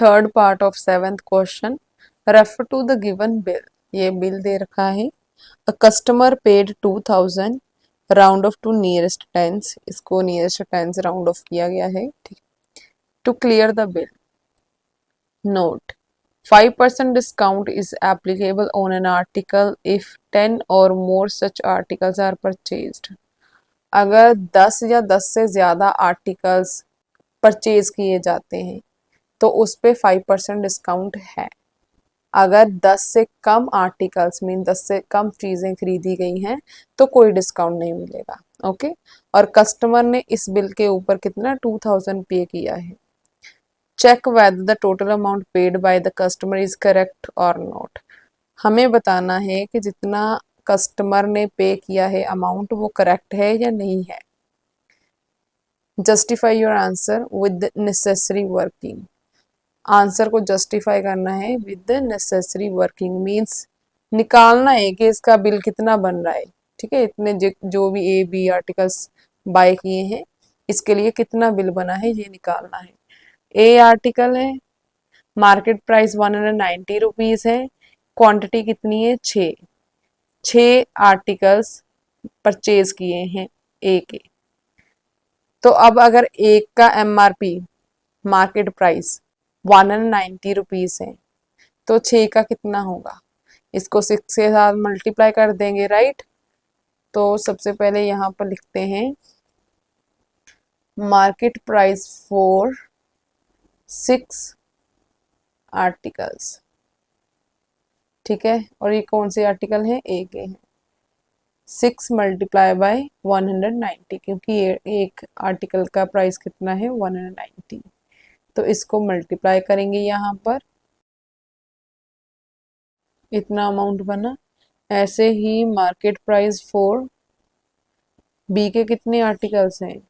Third part of seventh question, refer to the given bill. ये bill दे रखा है। A customer paid 2000, round off to nearest tens, इसको nearest tens round off किया गया है, ठीक। To clear the bill, note 5% discount is applicable on an article if 10 or more such articles are purchased। अगर 10 या 10 से ज़्यादा आर्टिकल्स परचेज किए जाते हैं तो उस पे 5% डिस्काउंट है। अगर 10 से कम आर्टिकल्स मीन 10 से कम चीज़ें खरीदी गई हैं तो कोई डिस्काउंट नहीं मिलेगा। ओके, और कस्टमर ने इस बिल के ऊपर कितना 2000 पे किया है। Check whether the total amount paid by the customer is correct or not। हमें बताना है कि जितना कस्टमर ने पे किया है अमाउंट वो करेक्ट है या नहीं है। Justify your answer with necessary working. Answer को जस्टिफाई करना है विद नेसेसरी वर्किंग, मीन्स निकालना है कि इसका बिल कितना बन रहा है। ठीक है, इतने जो भी ए बी आर्टिकल्स बाय किए हैं इसके लिए कितना बिल बना है ये निकालना है। ए आर्टिकल है, मार्केट प्राइस 190 रुपीज़ है, क्वांटिटी कितनी है 6 आर्टिकल्स परचेज किए हैं ए के। तो अब अगर एक का एमआरपी मार्केट प्राइस 190 रुपीज़ है तो 6 का कितना होगा, इसको 6 के साथ मल्टीप्लाई कर देंगे, राइट। तो सबसे पहले यहाँ पर लिखते हैं मार्केट प्राइस फॉर 6 आर्टिकल्स, ठीक है। और ये कौन से आर्टिकल हैं, ए के हैं। 6 मल्टीप्लाई बाय 190, क्योंकि ये एक आर्टिकल का प्राइस कितना है 190, तो इसको मल्टीप्लाई करेंगे यहाँ पर, इतना अमाउंट बना। ऐसे ही मार्केट प्राइस फॉर बी के कितने आर्टिकल्स हैं,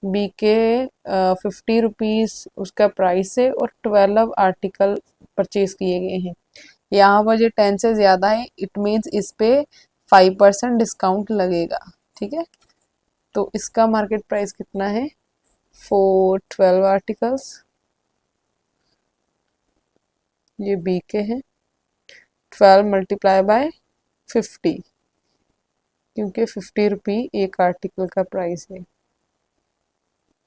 बी के 50 रुपीज़ उसका प्राइस है और 12 आर्टिकल परचेज किए गए हैं। यहाँ पर जो 10 से ज़्यादा है इट मीन्स इस पे 5% डिस्काउंट लगेगा, ठीक है। तो इसका मार्केट प्राइस कितना है फॉर 12 आर्टिकल्स, ये बी के हैं, 12 मल्टीप्लाई बाय 50, क्योंकि 50 रुपी एक आर्टिकल का प्राइस है,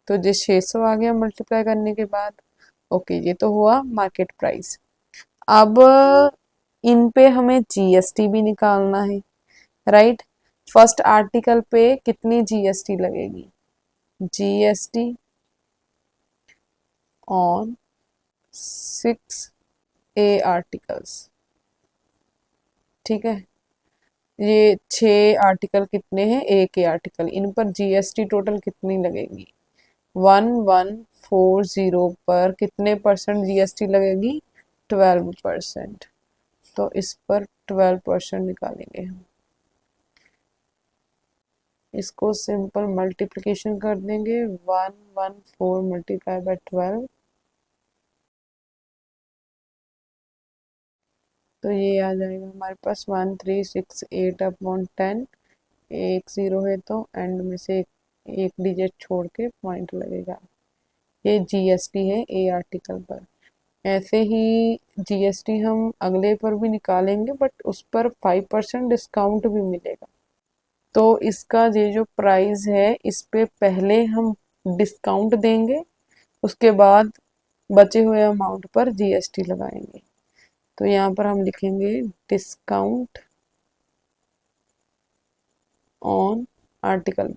तो ये 600 आ गया मल्टीप्लाई करने के बाद। ओके, ये तो हुआ मार्केट प्राइस। अब इन पे हमें जीएसटी भी निकालना है, राइट। फर्स्ट आर्टिकल पे कितनी जीएसटी लगेगी, जीएसटी ऑन 6 ए आर्टिकल्स, ठीक है। ये 6 आर्टिकल कितने हैं, ए के आर्टिकल, इन पर जीएसटी टोटल कितनी लगेगी 1140 पर कितने परसेंट जीएसटी लगेगी 12%। तो इस पर 12% निकालेंगे हम, इसको सिंपल मल्टीप्लिकेशन कर देंगे 114 मल्टीप्लाई बाय 12, तो ये आ जाएगा हमारे पास 1368 अपॉन 10, एक ज़ीरो है तो एंड में से एक डिजिट छोड़ के पॉइंट लगेगा। ये जीएसटी है ए आर्टिकल पर। ऐसे ही जीएसटी हम अगले पर भी निकालेंगे बट उस पर 5% डिस्काउंट भी मिलेगा। तो इसका ये जो प्राइस है इस पे पहले हम डिस्काउंट देंगे, उसके बाद बचे हुए अमाउंट पर जीएसटी लगाएंगे। तो यहाँ पर हम लिखेंगे discount on article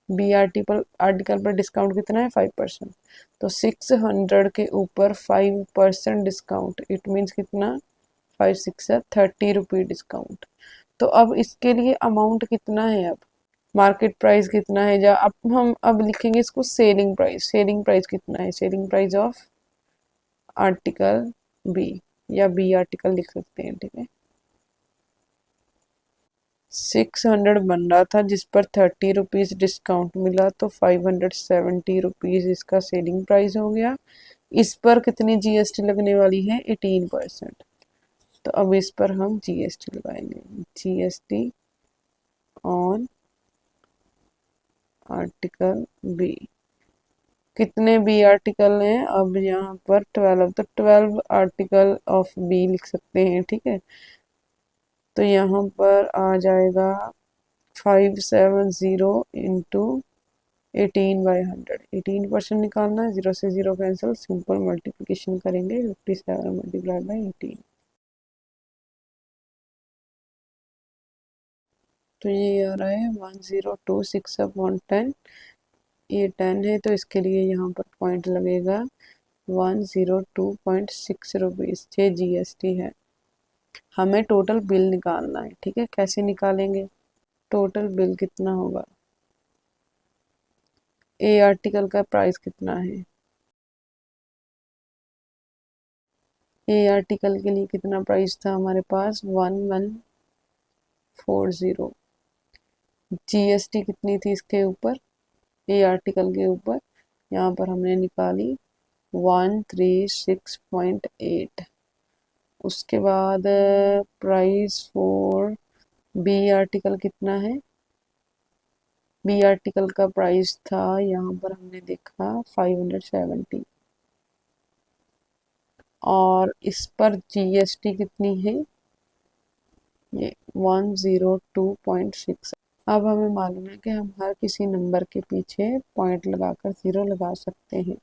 B article पर डिस्काउंट कितना है 5%, तो 600 के ऊपर 5% डिस्काउंट, इट मीन्स कितना 5 6 30 रुपी डिस्काउंट। तो अब इसके लिए अमाउंट कितना है, अब मार्केट प्राइस कितना है, या अब हम अब लिखेंगे इसको सेलिंग प्राइस। सेलिंग प्राइस कितना है, selling price of article B, या बी आर्टिकल लिख सकते हैं, ठीक है। 600 बन रहा था जिस पर 30 रुपीज़ डिस्काउंट मिला, तो 570 रुपीज़ इसका सेलिंग प्राइस हो गया। इस पर कितनी जीएसटी लगने वाली है 18%, तो अब इस पर हम जीएसटी लगाएंगे, जीएसटी ऑन आर्टिकल बी, कितने बी आर्टिकल हैं, अब यहाँ पर 12, तो 12 आर्टिकल ऑफ बी लिख सकते हैं, ठीक है। तो यहाँ पर आ जाएगा 570 इंटू 18/100, 18% निकालना है, 0 से 0 कैंसिल, सिंपल मल्टीप्लिकेशन करेंगे, 57 मल्टीप्लाइड बाई 18। तो ये आ रहा है 1026/10। ये 10 है तो इसके लिए यहाँ पर पॉइंट लगेगा 102.6 रुपीज़, ये GST है। हमें टोटल बिल निकालना है, ठीक है। कैसे निकालेंगे? टोटल बिल कितना होगा? ए आर्टिकल का प्राइस कितना है? ए आर्टिकल के लिए कितना प्राइस था हमारे पास? 1140। GST कितनी थी इसके ऊपर, ए आर्टिकल के ऊपर? यहाँ पर हमने निकाली 136.8। उसके बाद प्राइस फॉर बी आर्टिकल कितना है? बी आर्टिकल का प्राइस था, यहाँ पर हमने देखा 570, और इस पर GST कितनी है? ये 102.6। अब हमें मालूम है कि हम हर किसी नंबर के पीछे पॉइंट लगाकर 0 लगा सकते हैं।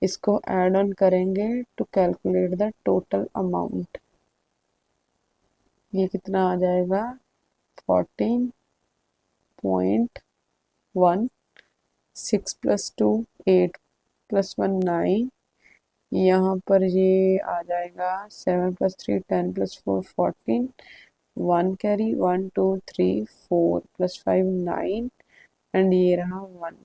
इसको ऐड ऑन करेंगे to calculate the total amount. ये कितना आ जाएगा? 14.1, 6 + 2 8 + 1 9, यहाँ पर ये आ जाएगा 7 + 3 10 + 4 14, 1 कैरी, 1 2 3 4 + 5 9, एंड ये रहा 1।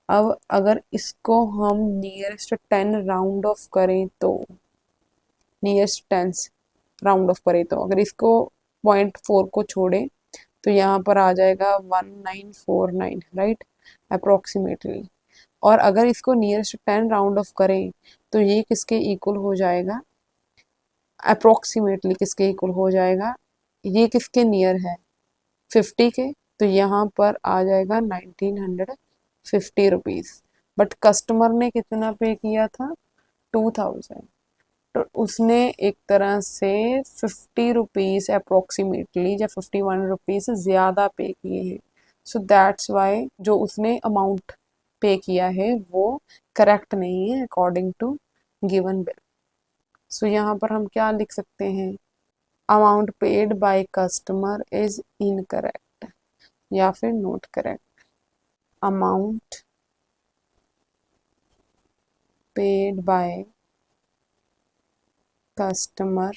अब अगर इसको हम नियरेस्ट 10 राउंड ऑफ करें तो, नियरेस्ट 10 राउंड ऑफ करें तो, अगर इसको 0.4 को छोड़े तो यहाँ पर आ जाएगा 1949, राइट, अप्रोक्सीमेटली। और अगर इसको नियरेस्ट 10 राउंड ऑफ करें तो ये किसके इक्वल हो जाएगा? अप्रोक्सीमेटली किसके इक्वल हो जाएगा? ये किसके नियर है? 50 के। तो यहाँ पर आ जाएगा 1950 रुपीज़। बट कस्टमर ने कितना पे किया था? 2000। तो उसने एक तरह से 50 रुपीज़ अप्रोक्सीमेटली या 51 रुपीज़ ज़्यादा पे किए हैं। सो दैट्स वाई जो उसने अमाउंट पे किया है वो करेक्ट नहीं है अकॉर्डिंग टू गिवन बिल। सो यहाँ पर हम क्या लिख सकते हैं? Amount paid by customer is incorrect, या फिर not correct. Amount paid by customer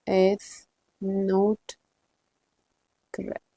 is not correct.